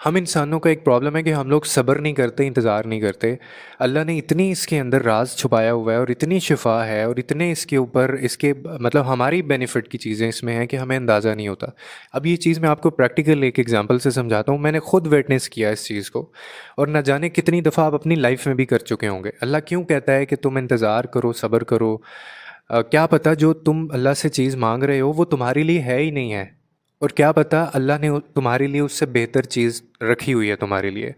हम इंसानों का एक प्रॉब्लम है कि हम लोग सब्र नहीं करते, इंतज़ार नहीं करते। अल्लाह ने इतनी इसके अंदर राज छुपाया हुआ है और इतनी शिफा है और इतने इसके ऊपर इसके मतलब हमारी बेनिफिट की चीज़ें इसमें हैं कि हमें अंदाज़ा नहीं होता। अब ये चीज़ मैं आपको प्रैक्टिकल एक एग्जांपल से समझाता हूँ। मैंने खुद विटनेस किया इस चीज़ को, और न जाने कितनी दफ़ा आप अपनी लाइफ में भी कर चुके होंगे। अल्लाह क्यों कहता है कि तुम इंतज़ार करो, सब्र करो? क्या पता जो तुम अल्लाह से चीज़ मांग रहे हो वो तुम्हारे लिए है ही नहीं है, और क्या पता अल्लाह ने तुम्हारे लिए उससे बेहतर चीज़ रखी हुई है तुम्हारे लिए।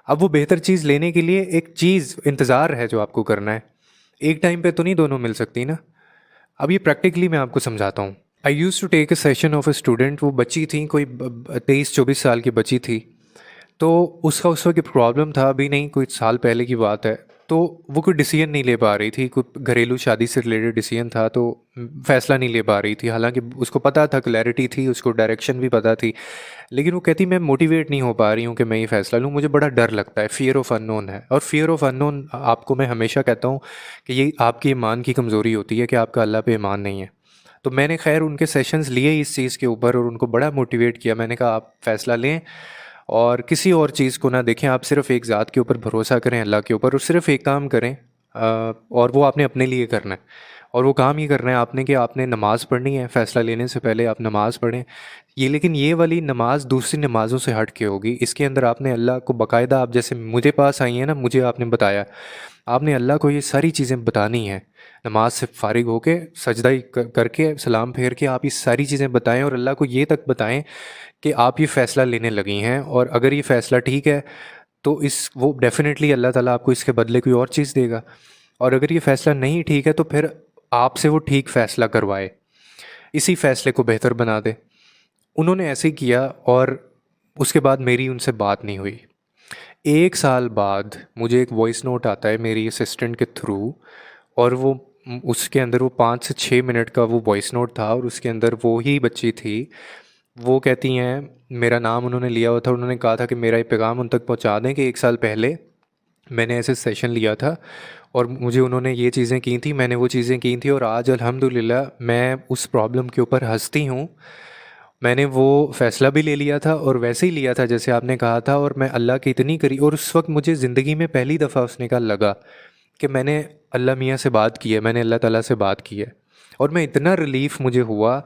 अब वो बेहतर चीज़ लेने के लिए एक चीज़ इंतज़ार है जो आपको करना है। एक टाइम पे तो नहीं दोनों मिल सकती ना। अब ये प्रैक्टिकली मैं आपको समझाता हूँ। I use to take a session of a student. वो बच्ची थी, कोई 23-24 साल की बच्ची थी। तो उसका उस वक्त प्रॉब्लम था, अभी नहीं कुछ साल पहले की बात है। तो वो कोई डिसीजन नहीं ले पा रही थी, कोई घरेलू शादी से रिलेटेड डिसीजन था, तो फैसला नहीं ले पा रही थी। हालांकि उसको पता था, क्लैरिटी थी, उसको डायरेक्शन भी पता थी, लेकिन वो कहती मैं मोटिवेट नहीं हो पा रही हूँ कि मैं ये फ़ैसला लूँ, मुझे बड़ा डर लगता है, फ़ियर ऑफ़ अननोन है। और फ़ियर ऑफ़ अननोन आपको मैं हमेशा कहता हूँ कि ये आपकी ईमान की कमज़ोरी होती है कि आपका अल्लाह पे ईमान नहीं है। तो मैंने खैर उनके सेशंस लिए इस चीज़ के ऊपर और उनको बड़ा मोटिवेट किया। मैंने कहा आप फ़ैसला लें और किसी और चीज़ को ना देखें, आप सिर्फ़ एक ज़ात के ऊपर भरोसा करें, अल्लाह के ऊपर, और सिर्फ़ एक काम करें, और वो आपने अपने लिए करना है। और वो काम ये करना है आपने कि आपने नमाज़ पढ़नी है। फ़ैसला लेने से पहले आप नमाज़ पढ़ें। ये लेकिन ये वाली नमाज दूसरी नमाज़ों से हट के होगी। इसके अंदर आपने अल्लाह को बाकायदा, आप जैसे मुझे पास आई हैं ना, मुझे आपने बताया, आपने अल्लाह को ये सारी चीज़ें बतानी हैं। नमाज से फ़ारिग होके सजदा ही करके सलाम फेर के आप ये सारी चीज़ें बताएं और अल्लाह को ये तक बताएं कि आप ये फ़ैसला लेने लगी हैं, और अगर ये फ़ैसला ठीक है तो इस वो डेफ़िनेटली अल्लाह ताला आपको इसके बदले कोई और चीज़ देगा। और अगर ये फ़ैसला नहीं ठीक है तो फिर आपसे वो ठीक फ़ैसला करवाए, इसी फ़ैसले को बेहतर बना दे। उन्होंने ऐसे ही किया, और उसके बाद मेरी उनसे बात नहीं हुई। 1 साल बाद मुझे एक वॉइस नोट आता है मेरी असिस्टेंट के थ्रू, और वो उसके अंदर वो 5 से 6 मिनट का वो वॉइस नोट था, और उसके अंदर वो ही बच्ची थी। वो कहती हैं, मेरा नाम उन्होंने लिया हुआ था, उन्होंने कहा था कि मेरा ये पैगाम उन तक पहुंचा दें कि 1 साल पहले मैंने ऐसे सेशन लिया था और मुझे उन्होंने ये चीज़ें की थी, मैंने वो चीज़ें की थी, और आज अल्हम्दुलिल्लाह मैं उस प्रॉब्लम के ऊपर हँसती हूँ। मैंने वो फ़ैसला भी ले लिया था और वैसे ही लिया था जैसे आपने कहा था, और मैं अल्लाह की इतनी करी, और उस वक्त मुझे ज़िंदगी में पहली दफ़ा उसने कहा लगा कि मैंने अल्लाह मियाँ से बात की है, मैंने अल्लाह ताला से बात की है। और मैं इतना रिलीफ़ मुझे हुआ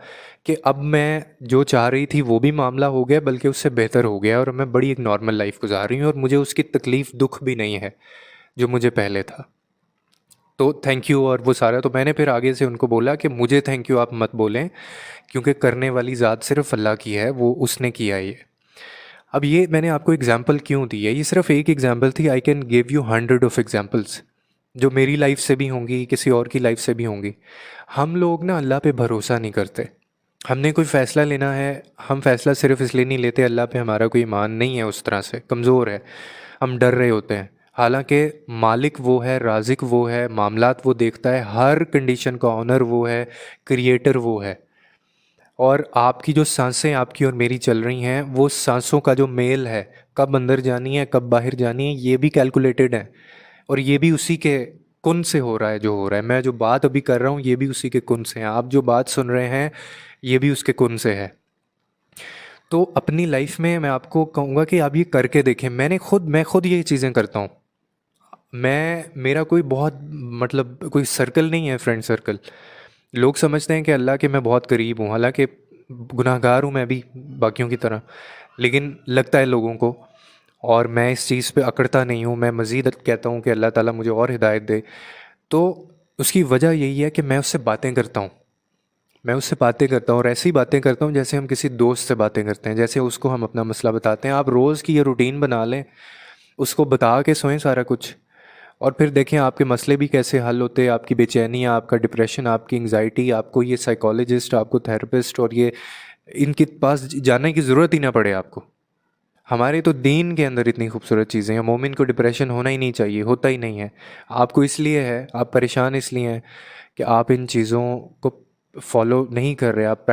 कि अब मैं जो चाह रही थी वो भी मामला हो गया, बल्कि उससे बेहतर हो गया, और मैं बड़ी एक नॉर्मल लाइफ गुजार रही हूँ, और मुझे उसकी तकलीफ़ दुख भी नहीं है जो मुझे पहले था। तो थैंक यू और वो सारा। तो मैंने फिर आगे से उनको बोला कि मुझे थैंक यू आप मत बोलें, क्योंकि करने वाली ज़ात सिर्फ़ अल्लाह की है, वो उसने किया है ये। अब ये मैंने आपको एग्ज़ाम्पल क्यों दी है, ये सिर्फ़ एक एग्ज़ाम्पल थी। I can give you hundred of examples जो मेरी लाइफ से भी होंगी, किसी और की लाइफ से भी होंगी। हम लोग ना अल्लाह पे भरोसा नहीं करते। हमने कोई फ़ैसला लेना है, हम फ़ैसला सिर्फ़ इसलिए नहीं लेते, अल्लाह पे हमारा कोई ईमान नहीं है, उस तरह से कमज़ोर है, हम डर रहे होते हैं। हालांकि मालिक वो है, राज़िक वो है, मामलात वो देखता है, हर कंडीशन का ऑनर वो है, क्रिएटर वो है। और आपकी जो सांसें आपकी और मेरी चल रही हैं, वो सांसों का जो मेल है, कब अंदर जानी है कब बाहर जानी है, ये भी कैलकुलेटेड है। और ये भी उसी के कुन से हो रहा है जो हो रहा है। मैं जो बात अभी कर रहा हूँ ये भी उसी के कुन से है, आप जो बात सुन रहे हैं ये भी उसके कुन से है। तो अपनी लाइफ में मैं आपको कहूँगा कि आप ये करके देखें। मैं खुद ये चीज़ें करता हूँ। मेरा कोई बहुत मतलब कोई सर्कल नहीं है, फ्रेंड सर्कल। लोग समझते हैं कि अल्लाह के मैं बहुत करीब हूँ, हालांकि गुनाहगार हूँ मैं भी बाकियों की तरह, लेकिन लगता है लोगों को। और मैं इस चीज़ पे अकड़ता नहीं हूँ, मैं मज़ीद कहता हूँ कि अल्लाह ताला मुझे और हिदायत दे। तो उसकी वजह यही है कि मैं उससे बातें करता हूँ। मैं उससे बातें करता हूँ और ऐसी बातें करता हूँ जैसे हम किसी दोस्त से बातें करते हैं, जैसे उसको हम अपना मसला बताते हैं। आप रोज़ की ये रूटीन बना लें, उसको बता के सोएं सारा कुछ, और फिर देखें आपके मसले भी कैसे हल होते हैं। आपकी बेचैनी, आपका डिप्रेशन, आपकी एंग्जाइटी, आपको ये साइकोलॉजिस्ट, आपको थेरेपिस्ट और ये इनके पास जाने की ज़रूरत ही ना पड़े आपको। हमारे तो दीन के अंदर इतनी खूबसूरत चीज़ें हैं। मोमिन को डिप्रेशन होना ही नहीं चाहिए, होता ही नहीं है। आपको इसलिए है, आप परेशान इसलिए हैं कि आप इन चीज़ों को फॉलो नहीं कर रहे, आप